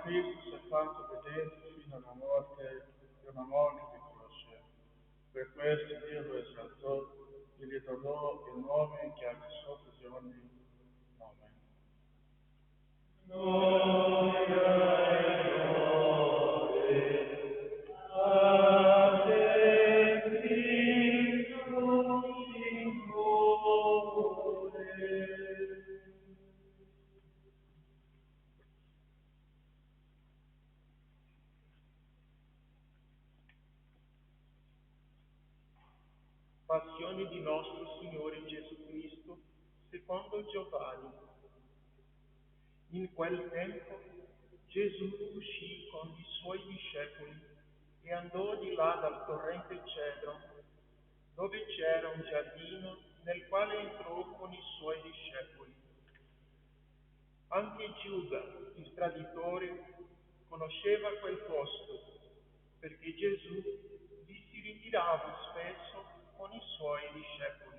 Cristo si è fatto obbediente fino alla morte e una morte di croce. Per questo Dio lo esaltò e gli donò il nome che è al di sopra di ogni nome. Passione di nostro Signore Gesù Cristo, secondo Giovanni. In quel tempo Gesù uscì con i suoi discepoli e andò di là dal torrente Cedron, dove c'era un giardino nel quale entrò con i suoi discepoli. Anche Giuda, il traditore, conosceva quel posto, perché Gesù vi si ritirava spesso con i suoi discepoli.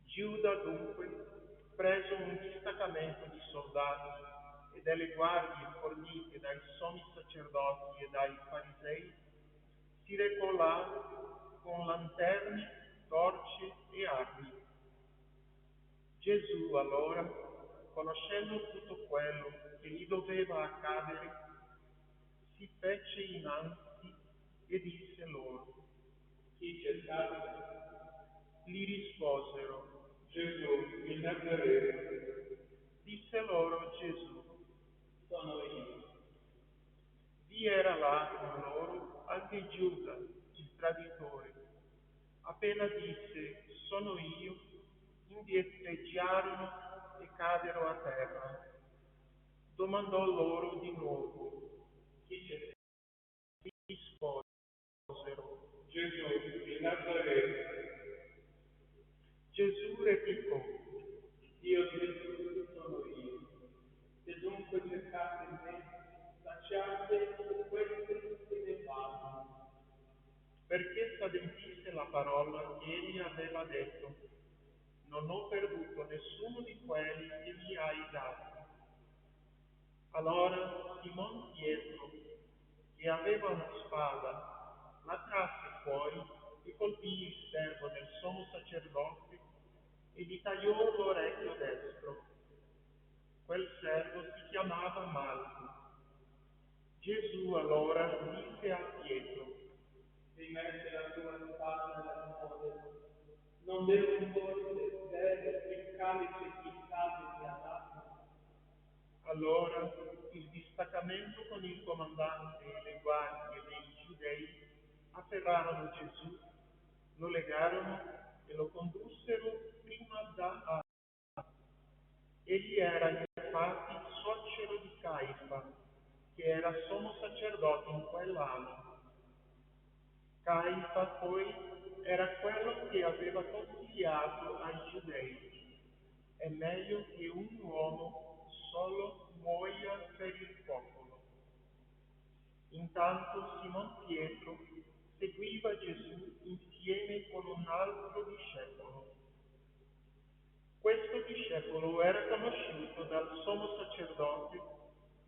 Giuda dunque, preso un distaccamento di soldati e delle guardie fornite dai sommi sacerdoti e dai farisei, si recò là con lanterne, torce e armi. Gesù allora, conoscendo tutto quello che gli doveva accadere, si fece innanzi e disse loro: Chi cercate? Gli risposero: Gesù di Nazaretto. Disse loro Gesù: Sono io. Vi era là con loro anche Giuda, il traditore. Appena disse sono io, indietreggiarono e cadero a terra. Domandò loro di nuovo: Chi cercate? Risposero: Gesù di Nazaretto. Gesù replicò: Io Gesù sono io. Se dunque cercate me, lasciate queste che ne vanno. perché s'adempisse la parola che egli aveva detto: non ho perduto nessuno di quelli che mi hai dato. Allora Simon Pietro, che aveva una spada, la trasse fuori e colpì il servo del sommo sacerdote e gli tagliò l'orecchio destro. Quel servo si chiamava Malco. Gesù allora disse a Pietro: Rimette la tua spada nella cuore. Non devo forse bere il calice che il Padre mi ha dato? allora il distaccamento con il comandante e le guardie dei giudei afferrarono Gesù, lo legarono e lo condussero prima da Egli era infatti suocero di Caifa, che era sommo sacerdote in quell'anno. Caifa poi era quello che aveva consigliato ai giudei: è meglio che un uomo solo muoia per il popolo. Intanto Simon Pietro seguiva Gesù insieme con un altro discepolo. Questo discepolo era conosciuto dal sommo sacerdote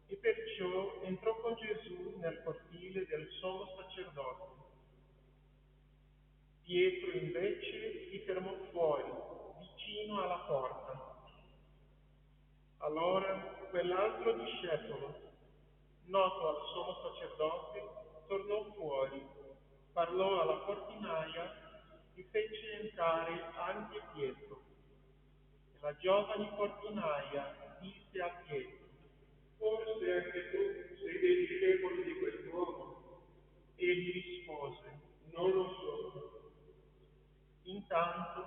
e perciò entrò con Gesù nel cortile del sommo sacerdote. Pietro invece si fermò fuori, vicino alla porta. Allora quell'altro discepolo, noto al sommo sacerdote, tornò fuori, parlò alla portinaia e fece entrare anche Pietro. E la giovane portinaia disse a Pietro: Forse anche tu sei dei discepoli di quest'uomo? Egli rispose: Non lo so. Intanto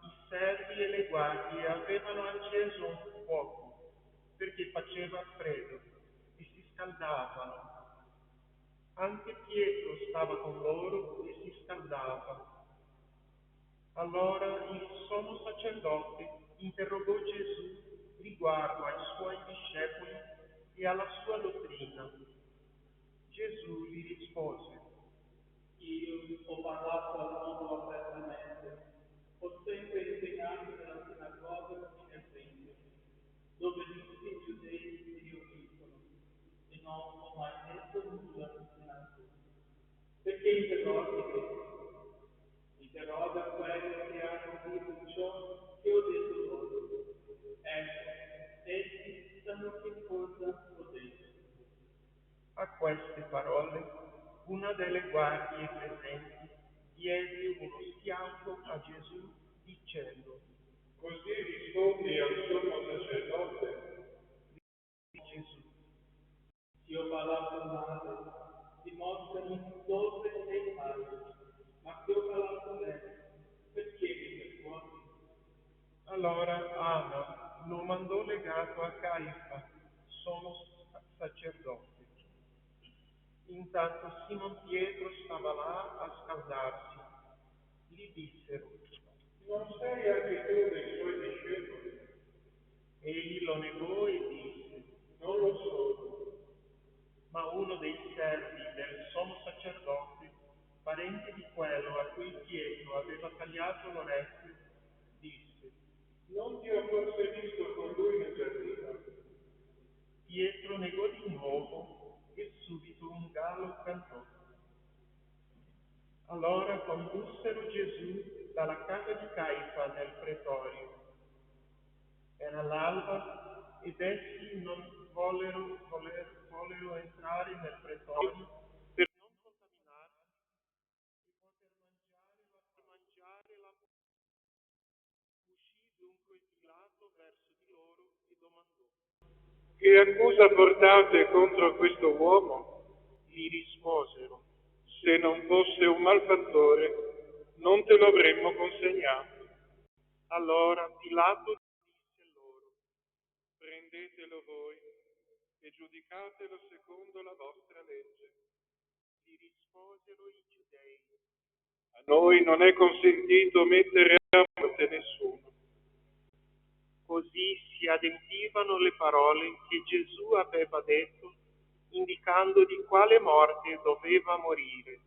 i servi e le guardie avevano acceso un fuoco perché faceva freddo e si scaldavano. Anche Pietro stava con loro e si scaldava. Allora il sommo sacerdote interrogò Gesù riguardo ai suoi discepoli e alla sua dottrina. Gesù gli rispose: Io ho parlato al mondo apertamente. Ho sempre insegnato nella sinagoga e nel tempio, dove tutti i giudei mi ubbidiscono. nulla neanche. Perché interroga quelli che hanno udito ciò che ho detto loro. Ecco, essi sanno che cosa ho detto. A queste parole, una delle guardie presenti diede uno schiaffo a Gesù dicendo: Così rispondi al sommo sacerdote. Gesù, Se ho parlato male, dimostrami dove sei stato, ma se ho parlato bene, perché mi persuadi? allora Anna lo mandò legato a Caifa, sommo sacerdote. Intanto Simon Pietro stava là a scaldarsi. Gli dissero: Non sei anche tu dei suoi discepoli? egli lo negò e disse: Non lo sono. ma uno dei servi del sommo sacerdote, parente di quello a cui Pietro aveva tagliato l'orecchio, disse: Non ti ho forse visto con lui nel giardino? Pietro negò di nuovo e subito un gallo cantò. Allora condussero Gesù dalla casa di Caifa nel pretorio. Era l'alba ed essi non vollero entrare nel pretorio per non contaminarsi e poter mangiare la uscì dunque Pilato verso di loro e domandò: Che accusa portate contro questo uomo? gli risposero: Se non fosse un malfattore, non te lo avremmo consegnato. allora Pilato disse loro: Prendetelo voi e giudicatelo secondo la vostra legge. gli risposero i giudei: A noi non è consentito mettere a morte nessuno. così si adempivano le parole che Gesù aveva detto, indicando di quale morte doveva morire.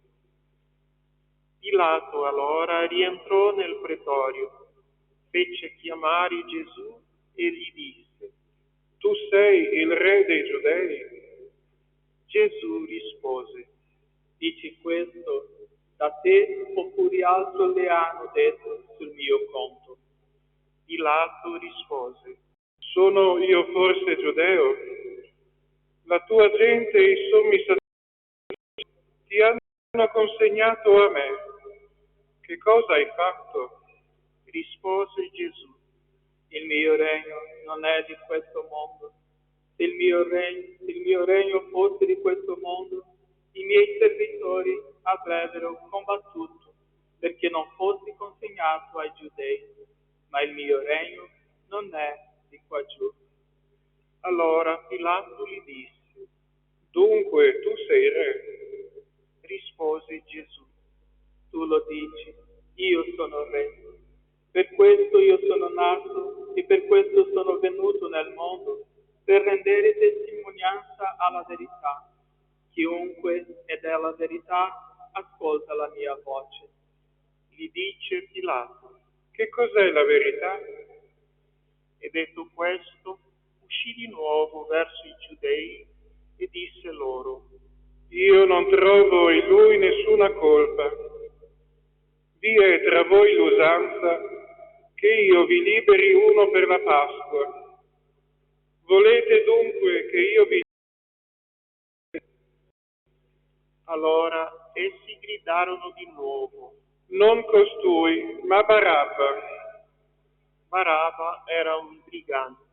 Pilato allora rientrò nel pretorio, fece chiamare Gesù e gli disse: Tu sei il re dei Giudei? Gesù rispose: Dici questo da te oppure altro le hanno detto sul mio conto? Pilato rispose: Sono io forse giudeo? La tua gente e i sommi sacerdoti ti hanno consegnato a me. Che cosa hai fatto? rispose Gesù: Il mio regno non è di questo mondo. Se il mio regno fosse di questo mondo, i miei servitori avrebbero combattuto perché non fossi consegnato ai giudei, ma il mio regno non è di qua giù. Allora Pilato gli disse: Dunque tu sei re. rispose Gesù: Tu lo dici, io sono re. Per questo io sono nato e per questo sono venuto nel mondo, per rendere testimonianza alla verità. Chiunque è della verità ascolta la mia voce. gli dice Pilato. Che cos'è la verità? E detto questo, uscì di nuovo verso i giudei e disse loro: Io non trovo in lui nessuna colpa. Vi è tra voi l'usanza che io vi liberi uno per la Pasqua. Volete dunque che io vi... Allora essi gridarono di nuovo. Non costui, ma Barabba. Barabba era un brigante.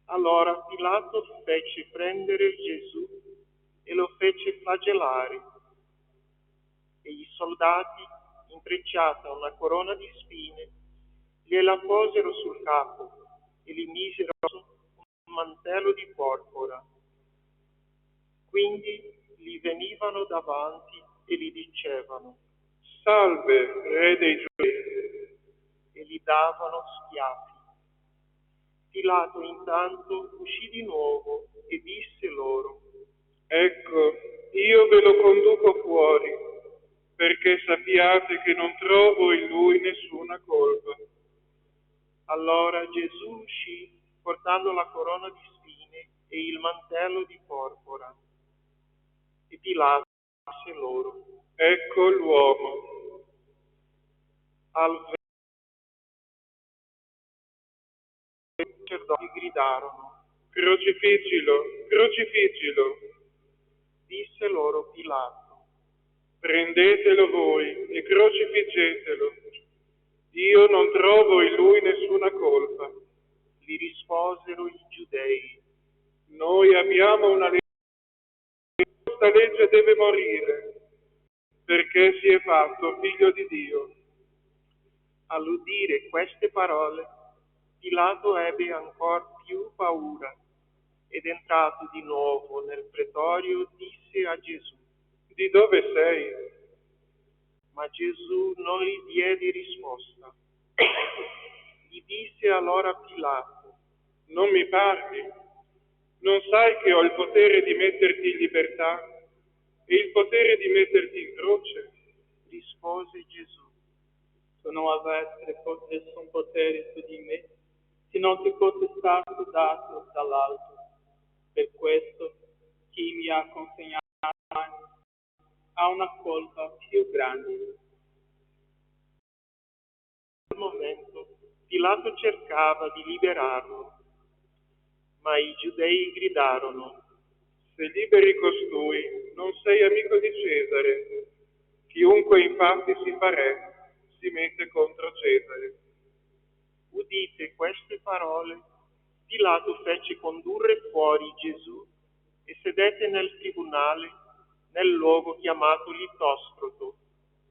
Allora Pilato fece prendere Gesù e lo fece flagellare. E i soldati, intrecciata una corona di spine, gliela posero sul capo e gli misero un mantello di porpora. Quindi gli venivano davanti e gli dicevano: Salve, re dei Giudei. e gli davano schiaffi. Pilato intanto uscì di nuovo e disse loro: Ecco, io ve lo conduco fuori, perché sappiate che non trovo in lui nessuna colpa. allora Gesù uscì portando la corona di spine e il mantello di porpora. E Pilato disse loro: ecco l'uomo. al sacerdoti gridarono. Crocifiggilo, crocifiggilo. Disse loro Pilato: Prendetelo voi e crocifiggetelo. Io non trovo in lui nessuna colpa. Gli risposero i giudei: Noi abbiamo una legge, questa legge deve morire, perché si è fatto figlio di Dio. All'udire queste parole, Pilato ebbe ancor più paura ed entrato di nuovo nel pretorio disse a Gesù. Di dove sei? Ma Gesù non gli diede risposta. Gli disse allora Pilato: Non mi parli? Non sai che ho il potere di metterti in libertà e il potere di metterti in croce? Rispose Gesù: Se non avessi nessun potere su di me, se non ti fosse stato dato dall'alto. Per questo chi mi ha consegnato ha una colpa più grande. In quel momento Pilato cercava di liberarlo, ma i giudei gridarono: Se liberi costui, non sei amico di Cesare. Chiunque infatti si fa re, si mette contro Cesare. Udite queste parole, Pilato fece condurre fuori Gesù e sedette nel tribunale nel luogo chiamato Litostroto,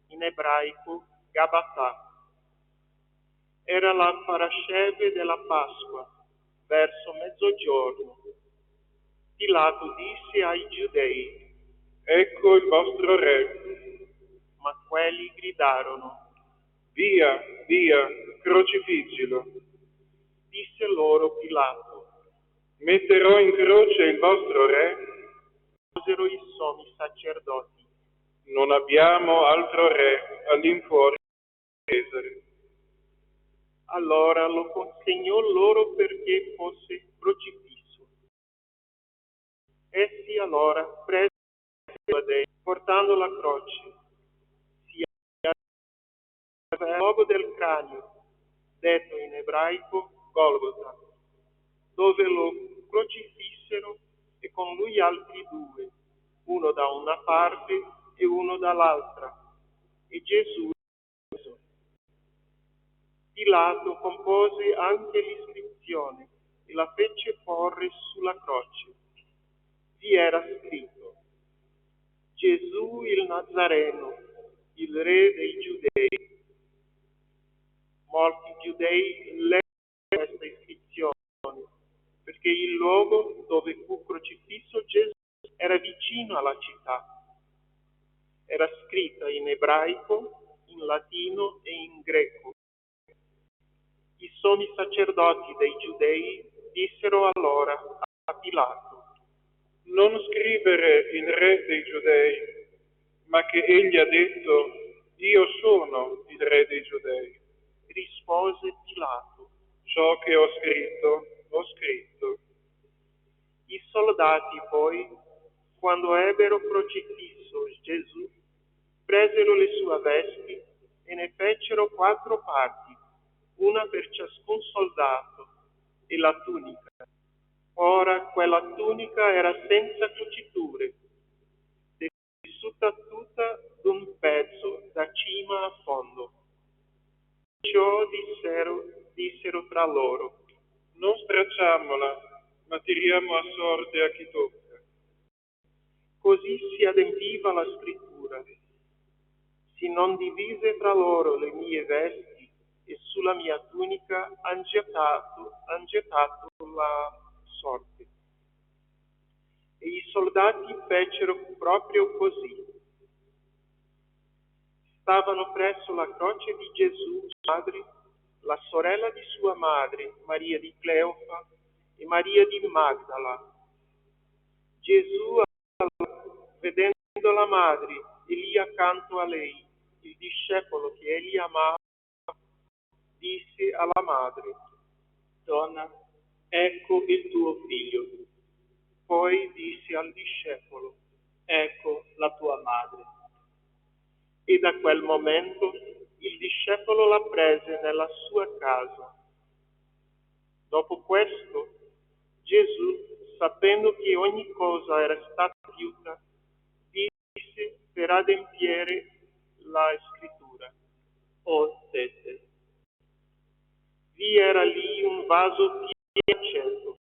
in ebraico Gabatà. Era la parasceve della Pasqua, verso mezzogiorno. Pilato disse ai giudei: Ecco il vostro re. Ma quelli gridarono: Via, via, crocifiggilo. Disse loro Pilato: Metterò in croce il vostro re. Posero i sommi sacerdoti: Non abbiamo altro re all'infuori di Cesare. Allora lo consegnò loro perché fosse crocifisso. Essi allora presero portando la croce, al luogo del cranio, detto in ebraico Golgota, dove lo crocifissero e con lui altri due, uno da una parte e uno dall'altra, e Gesù. Pilato compose anche l'iscrizione e la fece porre sulla croce. Vi era scritto: Gesù il Nazareno, il re dei Giudei. Molti giudei leggero questa iscrizione, perché il luogo dove fu crocifisso Gesù era vicino alla città. Era scritta in ebraico, in latino e in greco. I sommi sacerdoti dei giudei dissero allora a Pilato: Non scrivere il re dei giudei, ma che egli ha detto: io sono il re dei giudei. Rispose Pilato: Ciò che ho scritto, ho scritto. I soldati poi, quando ebbero crocifisso Gesù, presero le sue vesti e ne fecero 4 parti, una per ciascun soldato, e la tunica. Ora quella tunica era senza cuciture, tessuta tutta d'un pezzo da cima a fondo. Ciò dissero tra loro: Non stracciamola, ma tiriamo a sorte a chi tocca. Così si adempiva la scrittura: si non divise tra loro le mie vesti, e sulla mia tunica han gettato la sorte. E i soldati fecero proprio così. Stavano presso la croce di Gesù, madre, la sorella di sua madre, Maria di Cleofa e Maria di Magdala. Gesù, vedendo la madre e lì accanto a lei il discepolo che egli amava, disse alla madre: Donna, ecco il tuo figlio. Poi disse al discepolo: Ecco e da quel momento il discepolo la prese nella sua casa. Dopo questo, Gesù, sapendo che ogni cosa era stata compiuta, disse per adempiere la scrittura: O Sette. vi era lì un vaso pieno di aceto.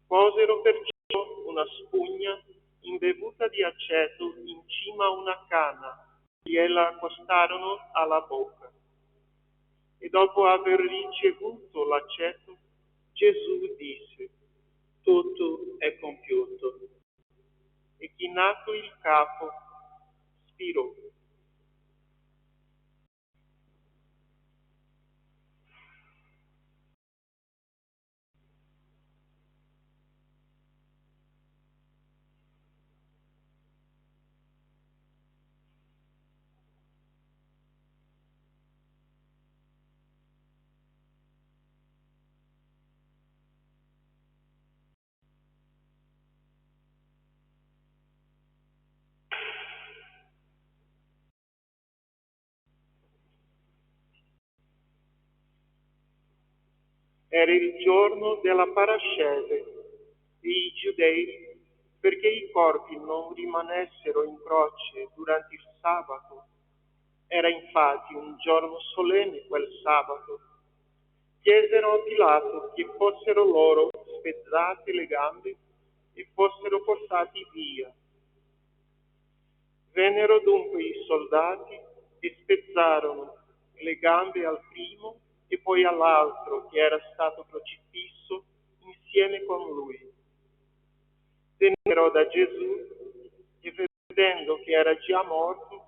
Posero perciò una spugna imbevuta di aceto in cima a una canna e gliela accostarono alla bocca. E dopo aver ricevuto l'aceto, Gesù disse: Tutto è compiuto. e chinato il capo, spirò. Era il giorno della parasceve e i giudei, perché i corpi non rimanessero in croce durante il sabato, era infatti un giorno solenne quel sabato, chiesero a Pilato che fossero loro spezzate le gambe e fossero portati via. Vennero dunque i soldati e spezzarono le gambe al primo e poi all'altro che era stato crocifisso insieme con lui. Vennero da Gesù e vedendo che era già morto,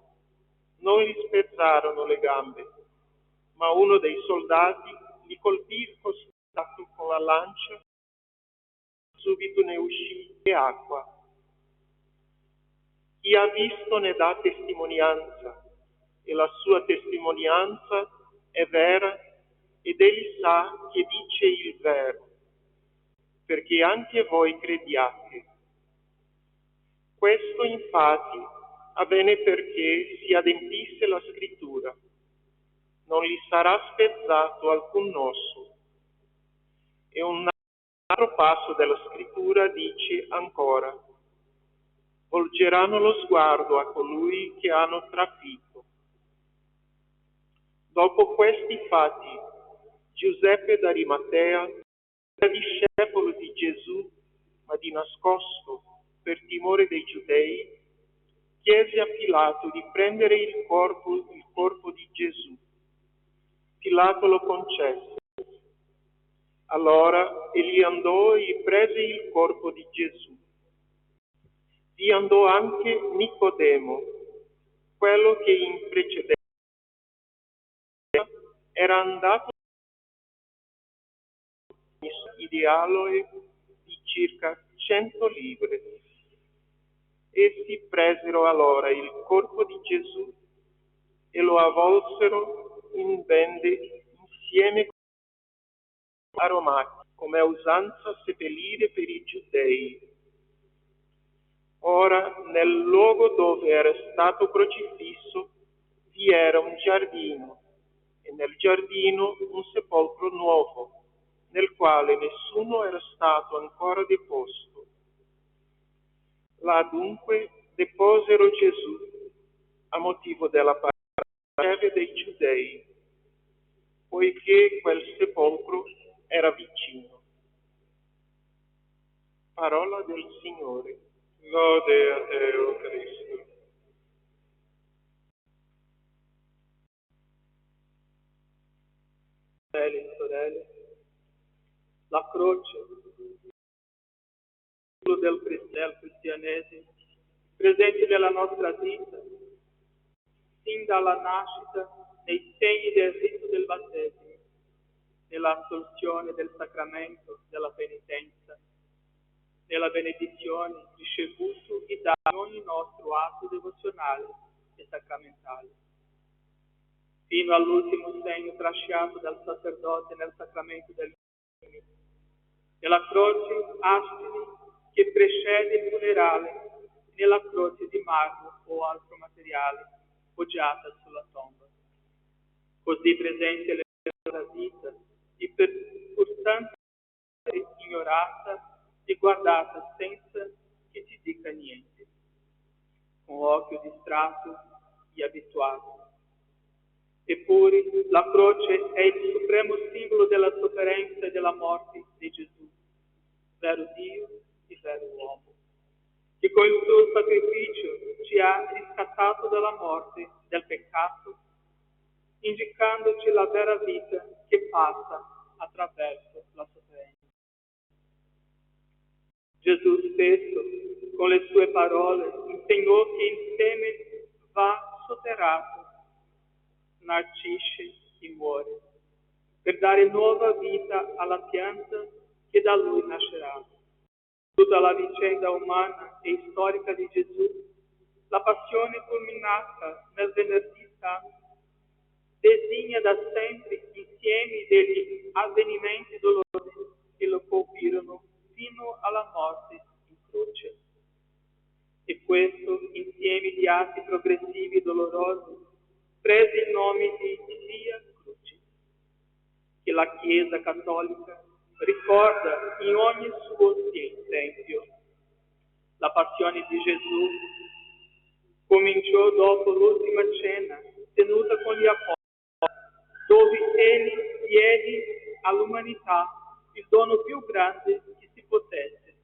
non gli spezzarono le gambe, ma uno dei soldati gli colpì il costato con la lancia, subito ne uscì acqua. Chi ha visto ne dà testimonianza, e la sua testimonianza è vera, ed egli sa che dice il vero, perché anche voi crediate. Questo infatti avvenne perché si adempisse la scrittura: non gli sarà spezzato alcun osso. E un altro passo della scrittura dice ancora: volgeranno lo sguardo a colui che hanno trafitto. Dopo questi fatti, Giuseppe d'Arimatea era discepolo di Gesù, ma di nascosto, per timore dei giudei, chiese a Pilato di prendere il corpo di Gesù. Pilato lo concesse. Allora egli andò e prese il corpo di Gesù. Vi andò anche Nicodemo, quello che in precedenza era andato di aloe di circa 100 libbre. Essi presero allora il corpo di Gesù e lo avvolsero in bende insieme con aromatici, come è usanza seppellire per i giudei. Ora, nel luogo dove era stato crocifisso vi era un giardino, e nel giardino un sepolcro nuovo, nel quale nessuno era stato ancora deposto. Là dunque deposero Gesù a motivo della parasceve dei giudei, poiché quel sepolcro era vicino. Parola del Signore. Lode a te, o Cristo. Fratelli e sorelle, la croce, del cristianesimo, presente nella nostra vita, sin dalla nascita, nei segni del rito del battesimo, nell'assolzione del sacramento della penitenza, nella benedizione ricevuto e da ogni nostro atto devozionale e sacramentale, fino all'ultimo segno trasciato dal sacerdote nel sacramento del battesimo, nella croce astili che precede il funerale, nella croce di marmo o altro materiale, poggiata sulla tomba. Così presente la vita, e pur tanto ignorata e guardata senza che ti dica niente, con occhio distratto e abituato. Eppure la croce è il supremo simbolo della sofferenza e della morte di Gesù, vero Dio e vero uomo, che con il suo sacrificio ci ha riscattato dalla morte, del peccato, indicandoci la vera vita che passa attraverso la sofferenza. Gesù stesso, con le sue parole, insegnò che il seme va sotterrato, marcisce e muore, per dare nuova vita alla pianta che da lui nascerà. Tutta la vicenda umana e storica di Gesù, la passione culminata nel Venerdì Santo, designa da sempre insieme degli avvenimenti dolorosi che lo colpirono fino alla morte in croce. E questo insieme di atti progressivi e dolorosi prese il nome di Via Crucis, che la Chiesa Cattolica ricorda in ogni suo tempio. La passione di Gesù cominciò dopo l'ultima cena tenuta con gli apostoli, dove egli diede all'umanità il dono più grande che si potesse,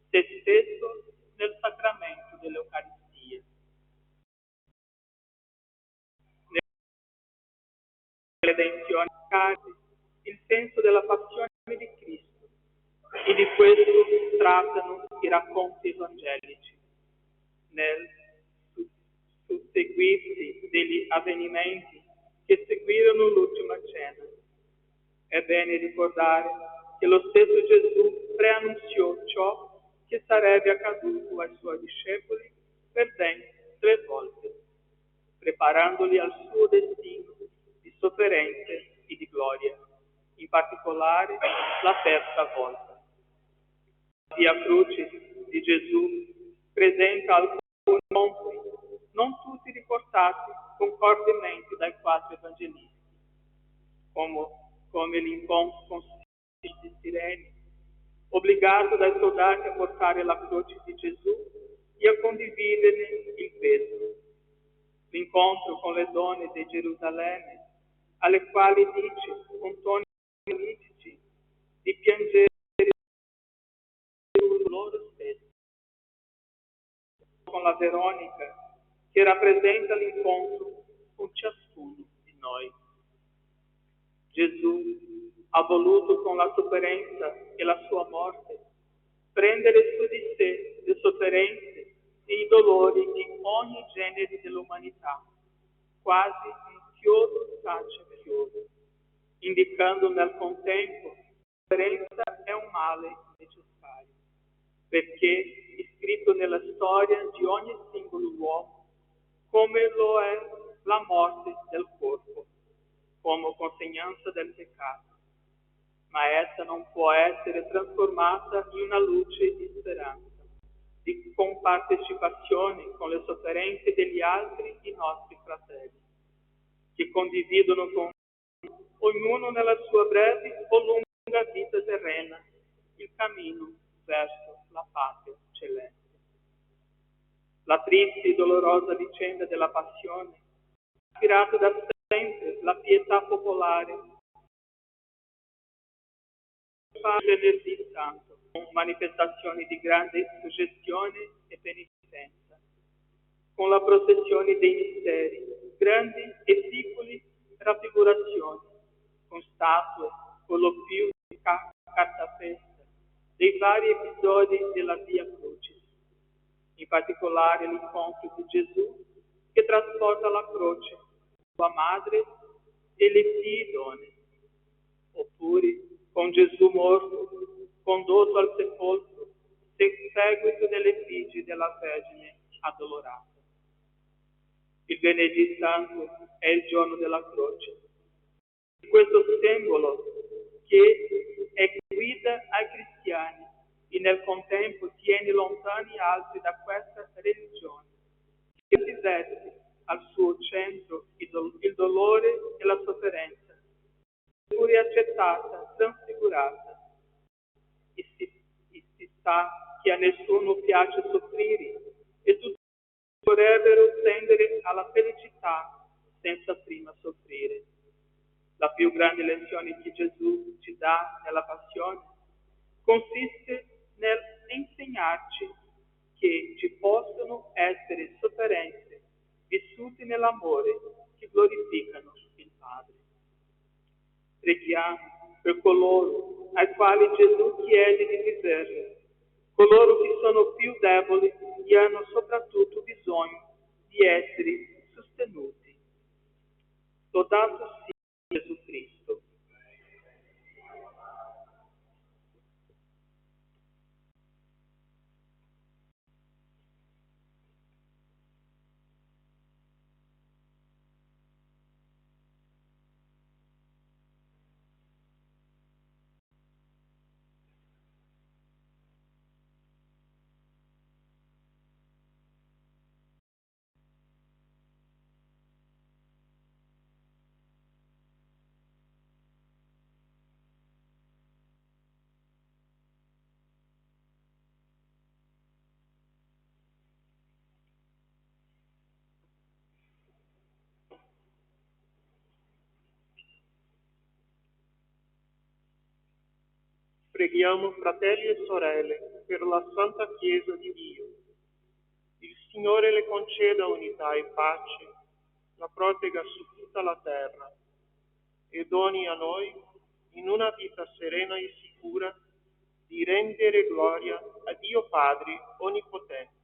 se stesso nel sacramento dell'Eucaristia. Nella redenzione il senso della passione di Cristo, e di questo trattano i racconti evangelici. Nel susseguirsi degli avvenimenti che seguirono l'ultima cena, è bene ricordare che lo stesso Gesù preannunziò ciò che sarebbe accaduto ai suoi discepoli per ben 3 volte, preparandoli al suo destino di sofferenze e di gloria, in particolare la 3ª volta. La Via Crucis di Gesù presenta alcuni incontri, non tutti riportati concordemente dai 4 evangelisti, come l'incontro con di Sirene, obbligato dai soldati a portare la croce di Gesù e a condividerne il peso. L'incontro con le donne di Gerusalemme, alle quali dice con toni politici di piangere loro stessi. Con la Veronica, che rappresenta l'incontro con ciascuno di noi. Gesù ha voluto con la sofferenza e la sua morte prendere su di sé le sofferenze e i dolori di ogni genere dell'umanità, quasi un chiodo tace chiodo, indicando nel contempo che la sofferenza è un male necessario, perché è scritto nella storia di ogni singolo uomo, come lo è la morte del corpo, come conseguenza del peccato. Ma essa non può essere trasformata in una luce di speranza, di compartecipazione con le sofferenze degli altri i nostri fratelli, che condividono con ognuno nella sua breve o lunga vita terrena il cammino verso la patria celeste. La triste e dolorosa vicenda della passione ha ispirato da sempre la pietà popolare, Venerdì Santo, con manifestazioni di grande suggestione e penitenza, con la processione dei misteri, grandi e piccoli raffigurazioni, con statue, colloqui di cartapesta, dei vari episodi della Via Crucis, in particolare l'incontro di Gesù che trasporta la croce, sua madre e le figlie donne, oppure con Gesù morto, condotto al sepolcro, seguito delle figlie della Vergine addolorata. Il Venerdì Santo è il giorno della croce. Questo simbolo che è guida ai cristiani e nel contempo tiene lontani altri da questa religione, che si veste al suo centro il dolore e la sofferenza, seppure accettata, trasfigurata. E si sa che a nessuno piace soffrire e tutti vorrebbero tendere alla felicità senza prima soffrire. La più grande lezione che Gesù ci dà nella passione consiste nel insegnarci che ci possono essere sofferenze vissute nell'amore che glorificano il Padre. Preghiamo per coloro ai quali Gesù chiede di viverlo, coloro che sono più deboli e hanno soprattutto bisogno di essere sostenuti. Lodato sia Gesù Cristo. Preghiamo, fratelli e sorelle, per la Santa Chiesa di Dio. Il Signore le conceda unità e pace, la protegga su tutta la terra e doni a noi, in una vita serena e sicura, di rendere gloria a Dio Padre Onnipotente.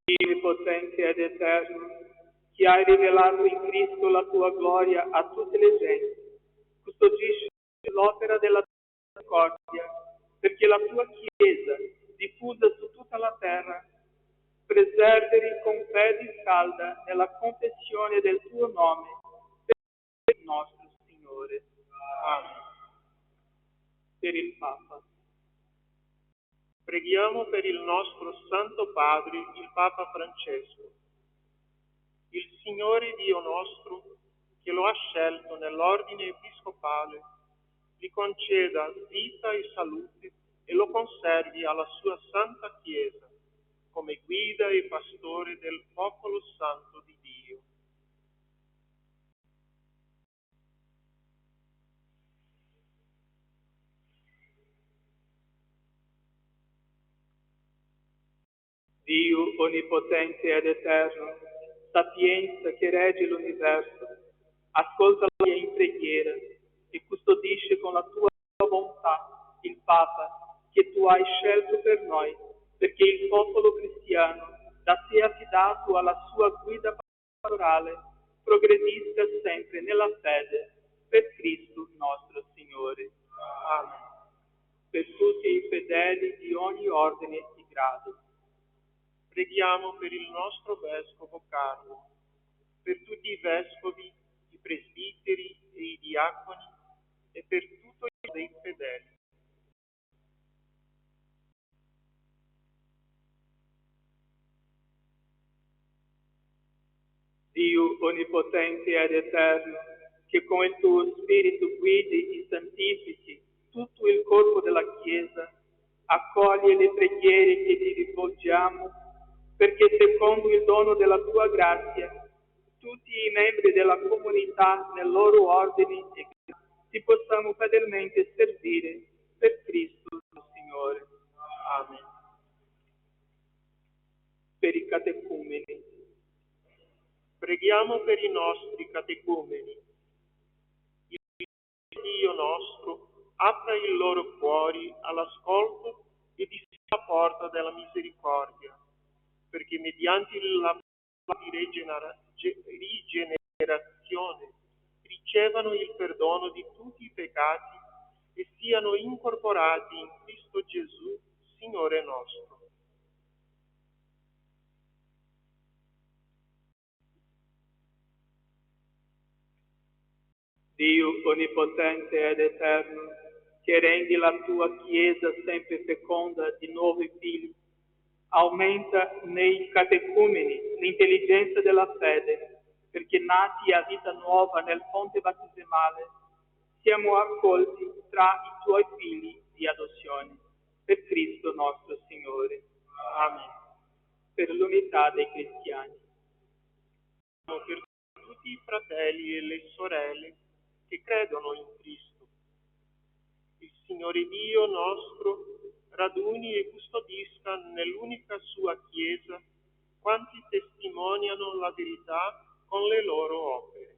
Dio potente ed eterno, che hai rivelato in Cristo la tua gloria a tutte le genti, custodisci l'opera della tua misericordia, perché la tua Chiesa, diffusa su tutta la terra, preservi con fede salda nella confessione del tuo nome, per il nostro Signore. Amen. Per il Papa. Preghiamo per il nostro Santo Padre, il Papa Francesco. Il Signore Dio nostro, che lo ha scelto nell'ordine episcopale, gli conceda vita e salute e lo conservi alla sua Santa Chiesa, come guida e pastore del popolo santo di Dio. Dio onnipotente ed eterno, sapienza che regge l'universo, ascolta la mia in preghiera e custodisce con la tua bontà il Papa che tu hai scelto per noi, perché il popolo cristiano, da te affidato alla sua guida pastorale, progredisca sempre nella fede per Cristo nostro Signore. Amen. Per tutti i fedeli di ogni ordine e grado. Preghiamo per il nostro Vescovo Carlo, per tutti i Vescovi, i Presbiteri e i Diaconi e per tutti i fedeli. Dio onnipotente ed eterno, che con il tuo Spirito guidi e santifichi tutto il corpo della Chiesa, accoglie le preghiere che ti rivolgiamo, perché secondo il dono della tua grazia, tutti i membri della comunità nel loro ordine ti possano fedelmente servire per Cristo Signore. Amen. Per i catecumeni. Preghiamo per i nostri catecumeni. Il Dio nostro apra i loro cuori all'ascolto e diffida la porta della misericordia, perché mediante la rigenerazione ricevano il perdono di tutti i peccati e siano incorporati in Cristo Gesù, Signore nostro. Dio onnipotente ed eterno, che rendi la tua Chiesa sempre feconda di nuovi figli, aumenta nei catecumeni l'intelligenza della fede, perché nati a vita nuova nel fonte battesimale, siamo accolti tra i tuoi figli di adozione, per Cristo nostro Signore. Amen. Per l'unità dei cristiani. Per tutti i fratelli e le sorelle che credono in Cristo. Il Signore Dio nostro raduni e custodisca nell'unica sua Chiesa quanti testimoniano la verità con le loro opere.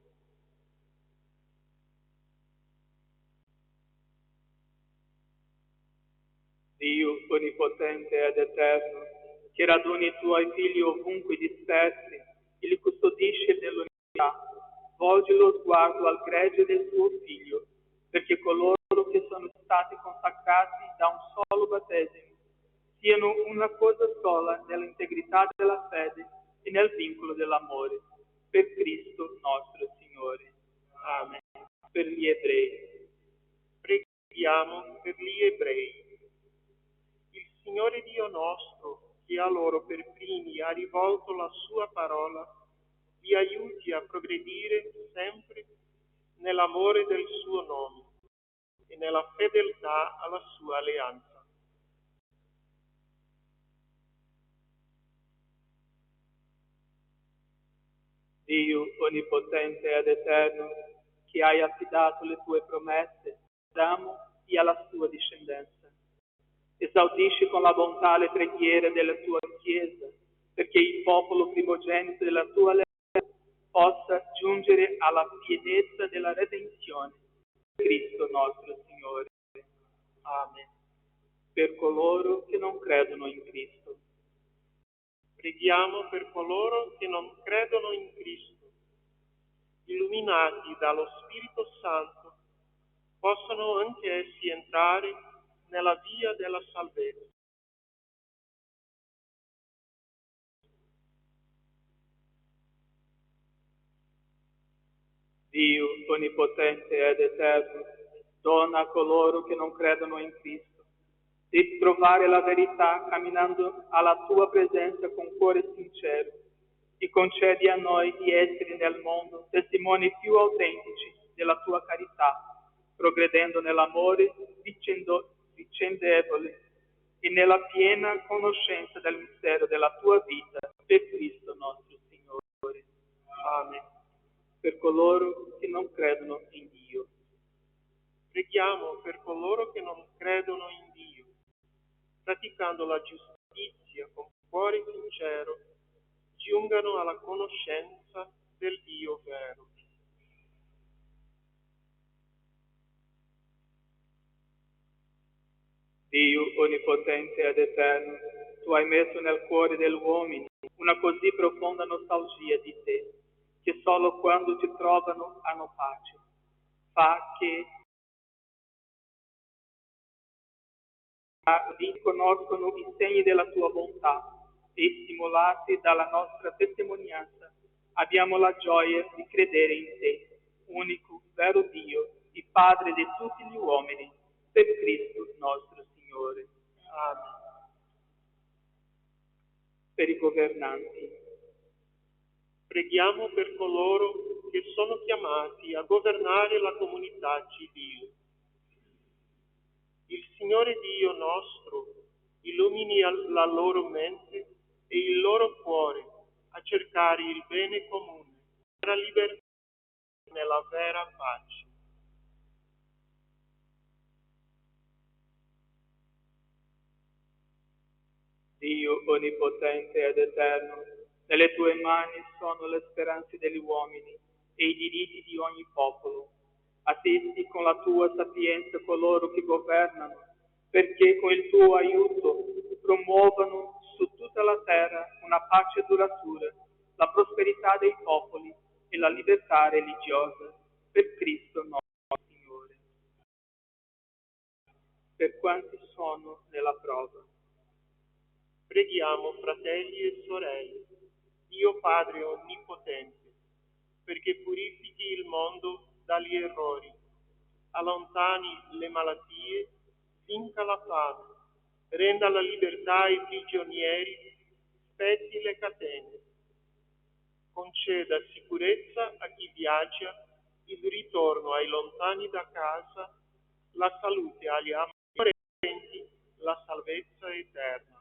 Dio onnipotente ed eterno, che raduni i tuoi figli ovunque dispersi e li custodisce nell'unità, volgi lo sguardo al gregge del tuo Figlio, perché coloro che sono stati consacrati da un solo battesimo siano una cosa sola nell'integrità della fede e nel vincolo dell'amore, per Cristo nostro Signore. Amen. Per gli ebrei. Preghiamo per gli ebrei. Il Signore Dio nostro, che a loro per primi ha rivolto la sua parola, li aiuti a progredire sempre nell'amore del suo nome e nella fedeltà alla sua alleanza. Dio onnipotente ed eterno, che hai affidato le tue promesse ad Adamo e alla sua discendenza, esaudisci con la bontà le preghiere della tua Chiesa, perché il popolo primogenito della tua alleanza possa giungere alla pienezza della redenzione. Cristo nostro Signore. Amen. Per coloro che non credono in Cristo. Preghiamo per coloro che non credono in Cristo, illuminati dallo Spirito Santo, possano anche essi entrare nella via della salvezza. Dio onnipotente ed eterno, dona a coloro che non credono in Cristo di trovare la verità camminando alla tua presenza con cuore sincero e concedi a noi di essere nel mondo testimoni più autentici della tua carità, progredendo nell'amore vicendevole e nella piena conoscenza del mistero della tua vita per Cristo nostro Signore. Amen. Per coloro che non credono in Dio. Preghiamo per coloro che non credono in Dio, praticando la giustizia con cuore sincero, giungano alla conoscenza del Dio vero. Dio onnipotente ed eterno, tu hai messo nel cuore degli uomini una così profonda nostalgia di te, che solo quando ti trovano hanno pace. Fa che riconoscono i segni della tua bontà e, stimolati dalla nostra testimonianza, abbiamo la gioia di credere in te, unico, vero Dio, il Padre di tutti gli uomini, per Cristo nostro Signore. Amen. Per i governanti. Preghiamo per coloro che sono chiamati a governare la comunità civile. Il Signore Dio nostro illumini la loro mente e il loro cuore a cercare il bene comune, nella libertà e nella vera pace. Dio onnipotente ed eterno, nelle tue mani sono le speranze degli uomini e i diritti di ogni popolo. Assisti con la tua sapienza coloro che governano, perché con il tuo aiuto promuovano su tutta la terra una pace duratura, la prosperità dei popoli e la libertà religiosa, per Cristo nostro Signore. Per quanti sono nella prova. Preghiamo, fratelli e sorelle, Dio Padre Onnipotente, perché purifichi il mondo dagli errori, allontani le malattie, vinca la fame, renda la libertà ai prigionieri, spezzi le catene, conceda sicurezza a chi viaggia, il ritorno ai lontani da casa, la salute agli amorenti, la salvezza eterna.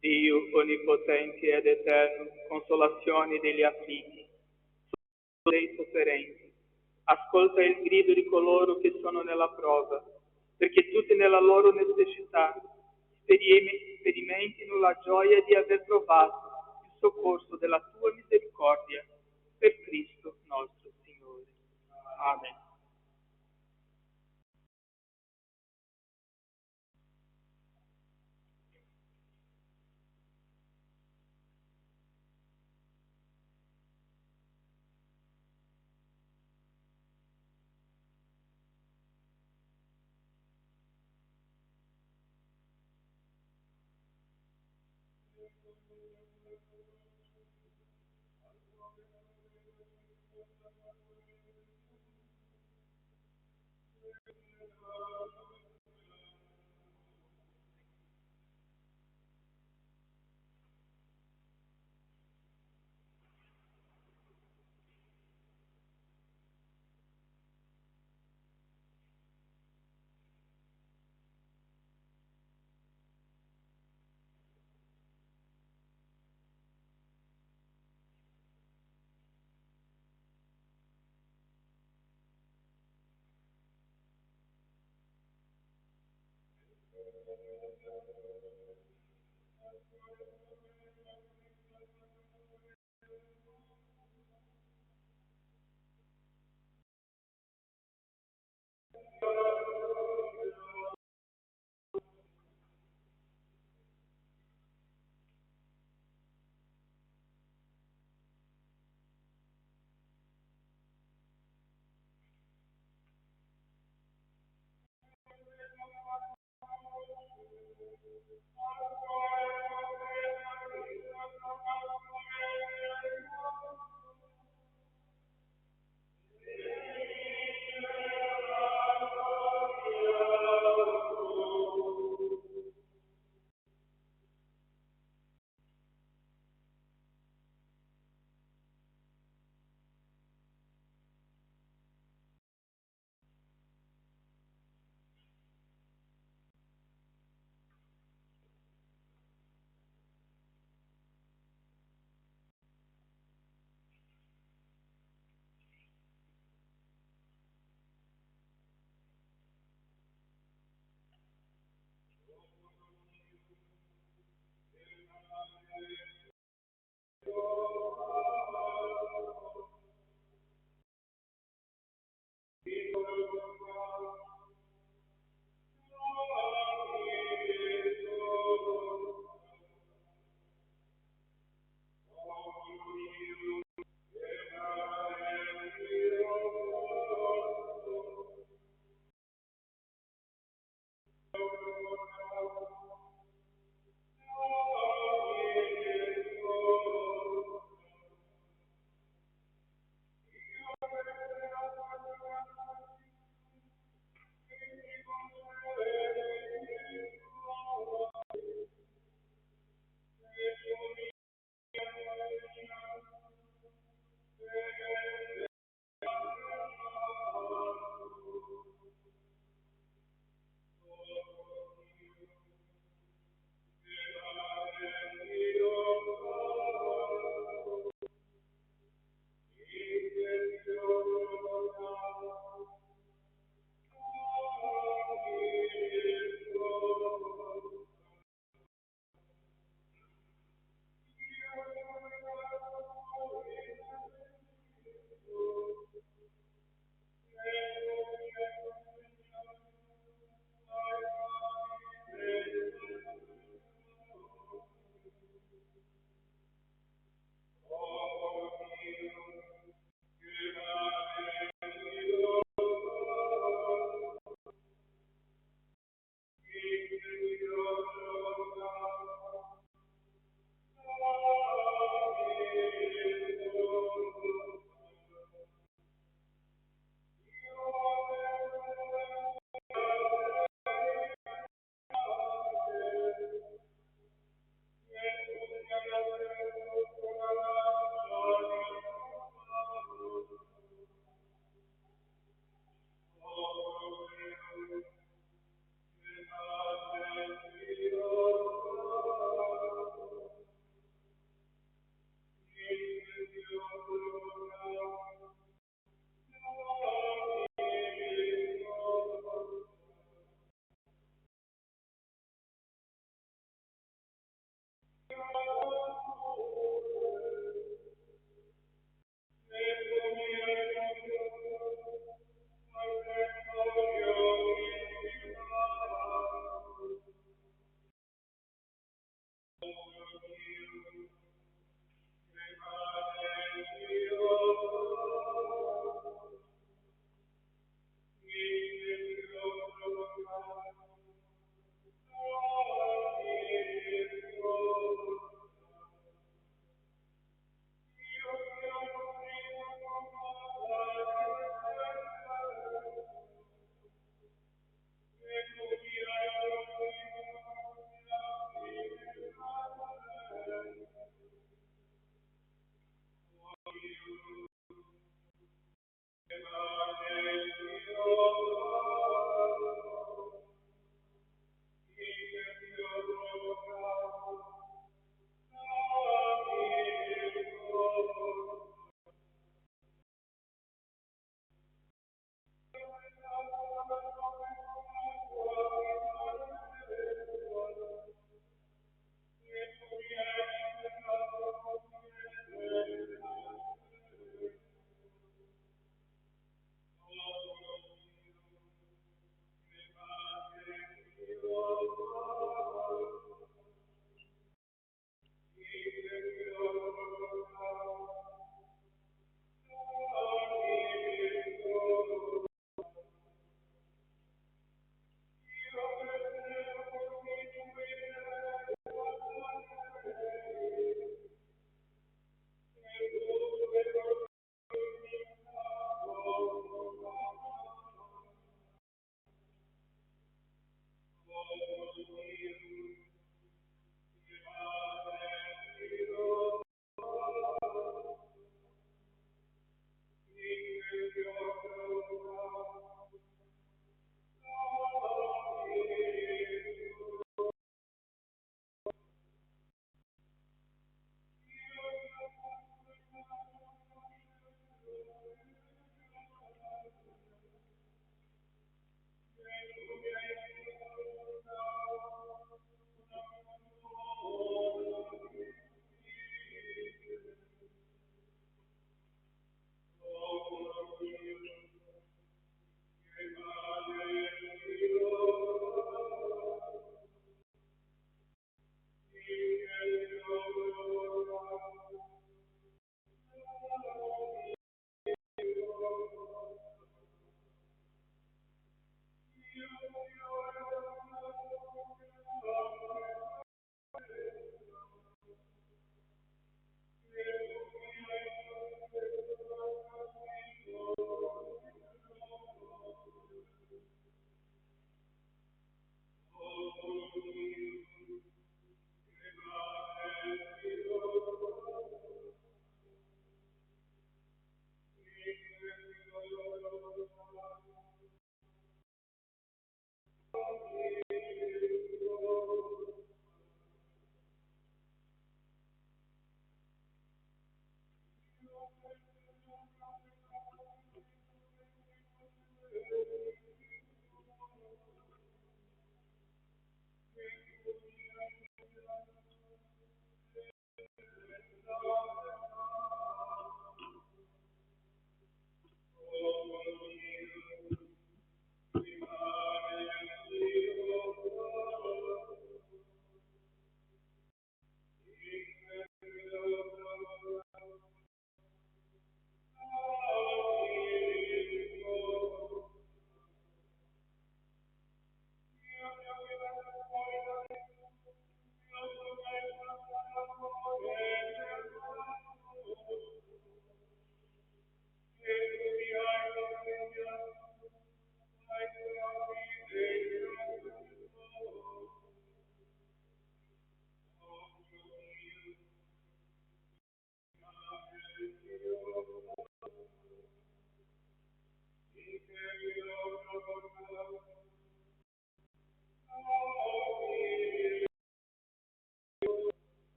Dio onnipotente ed eterno, consolazione degli afflitti, dei sofferenti, ascolta il grido di coloro che sono nella prova, perché tutti nella loro necessità sperimentino la gioia di aver trovato il soccorso della tua misericordia, per Cristo nostro Signore. Amen.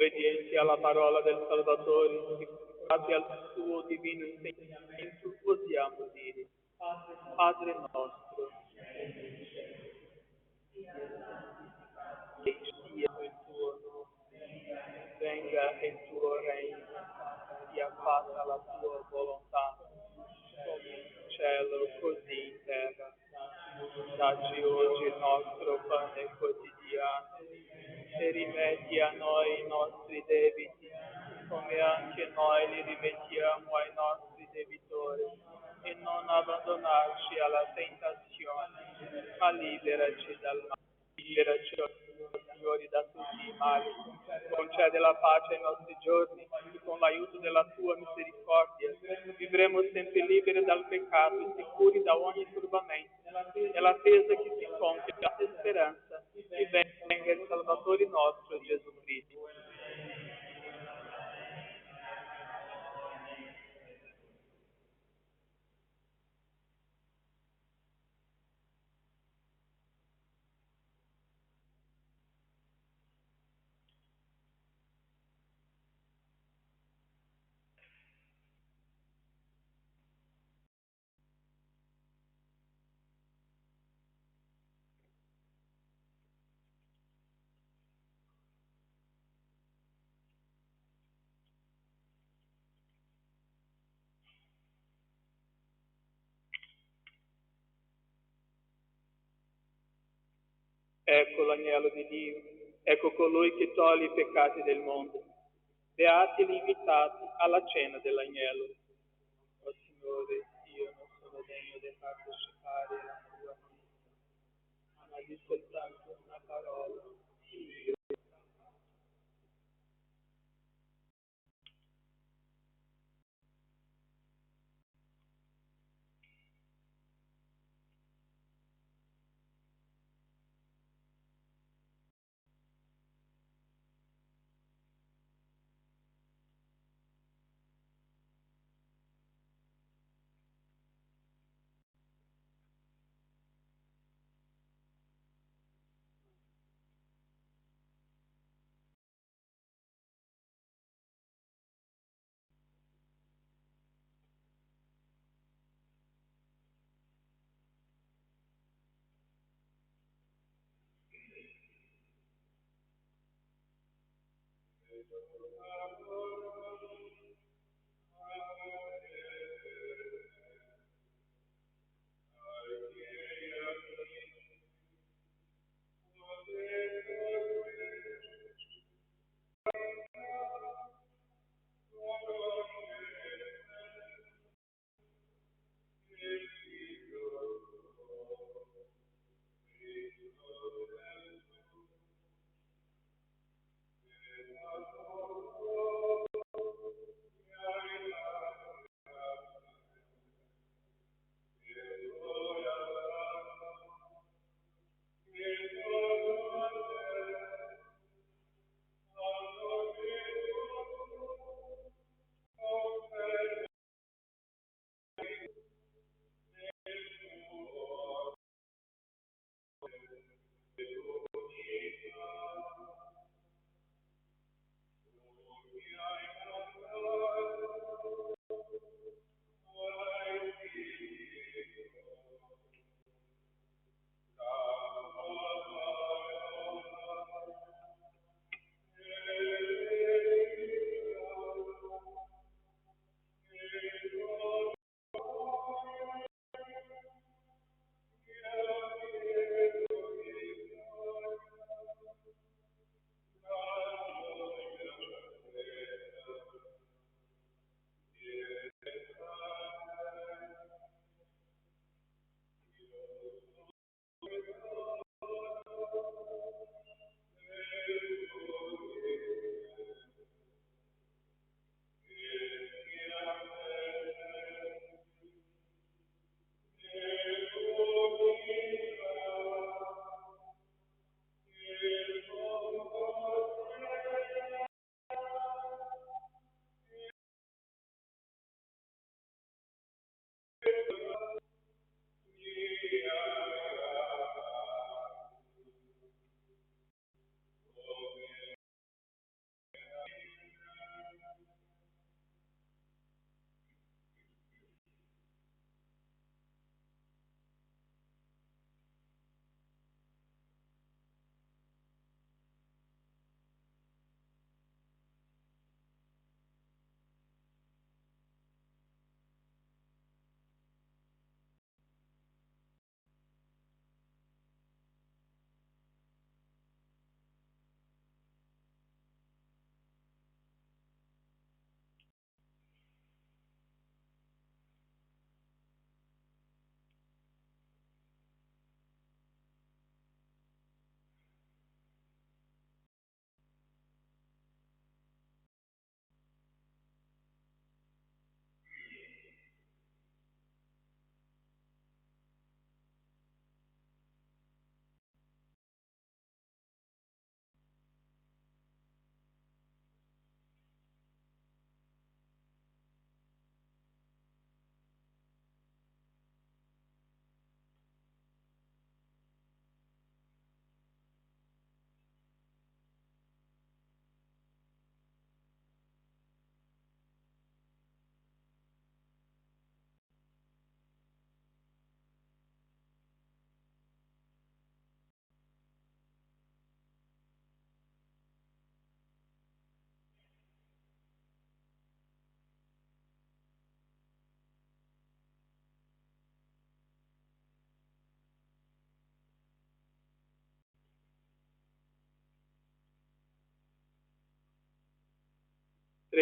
obbedienti alla parola del Salvatore, grazie al suo divino insegnamento, osiamo dire: Padre nostro, che sia il tuo nome, venga il tuo regno, sia fatta la tua volontà, come in cielo così in terra. Dacci oggi il nostro pane quotidiano e rimetti a noi i nostri debiti, come anche noi li rimettiamo ai nostri debitori, e non abbandonarci alla tentazione, ma liberaci dal male. Liberaci, Signore, da tutti i mali. Concede la pace ai nostri giorni e con l'aiuto della tua misericordia vivremo sempre liberi dal peccato e sicuri da ogni turbamento. È l'attesa che si compie la speranza che venga il Salvatore nostro Gesù Cristo. Ecco l'agnello di Dio, ecco colui che toglie i peccati del mondo. Beati gli invitati alla cena dell'agnello. O Signore, io non sono degno di partecipare alla tua messa, ma di soltanto una parola.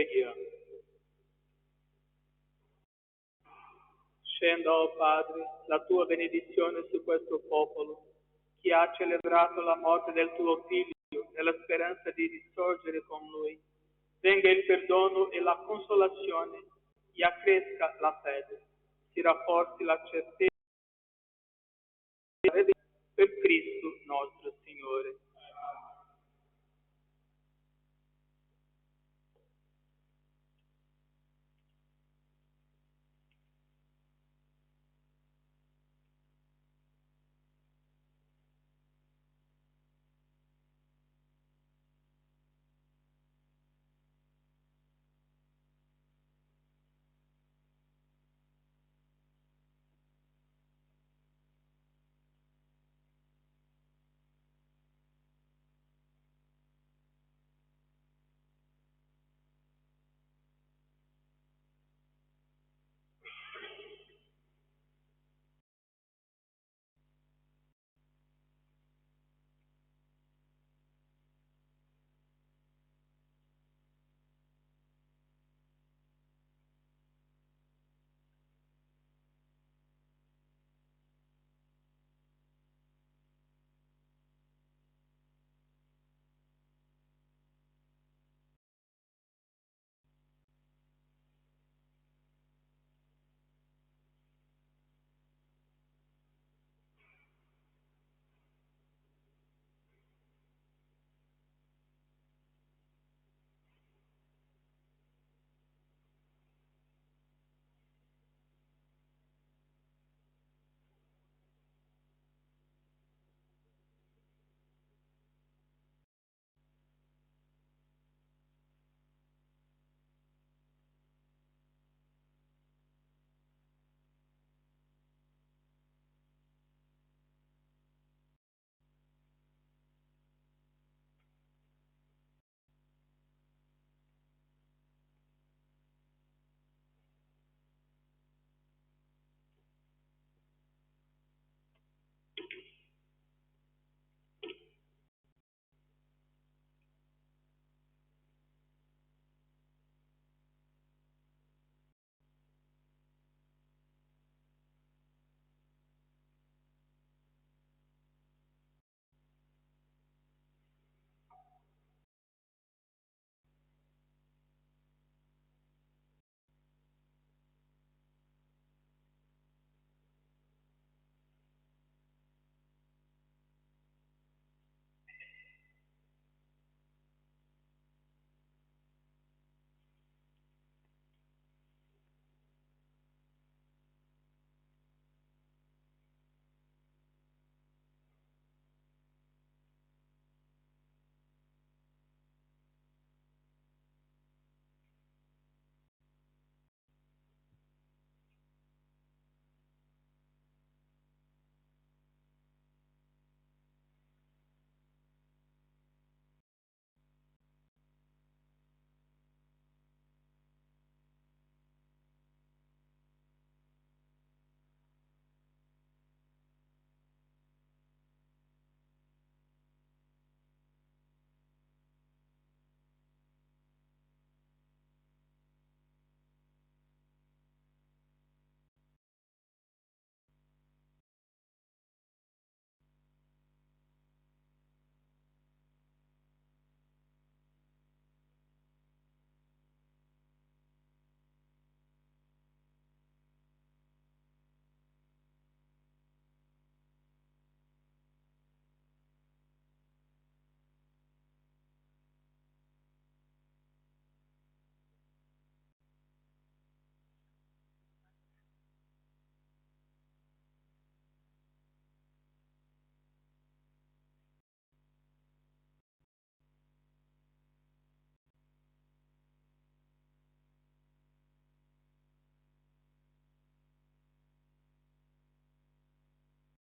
Preghiamo. Scenda, o Padre, la tua benedizione su questo popolo, che ha celebrato la morte del tuo Figlio nella speranza di risorgere con Lui. Venga il perdono e la consolazione, e accresca la fede, si rafforzi la certezza per Cristo nostro Signore.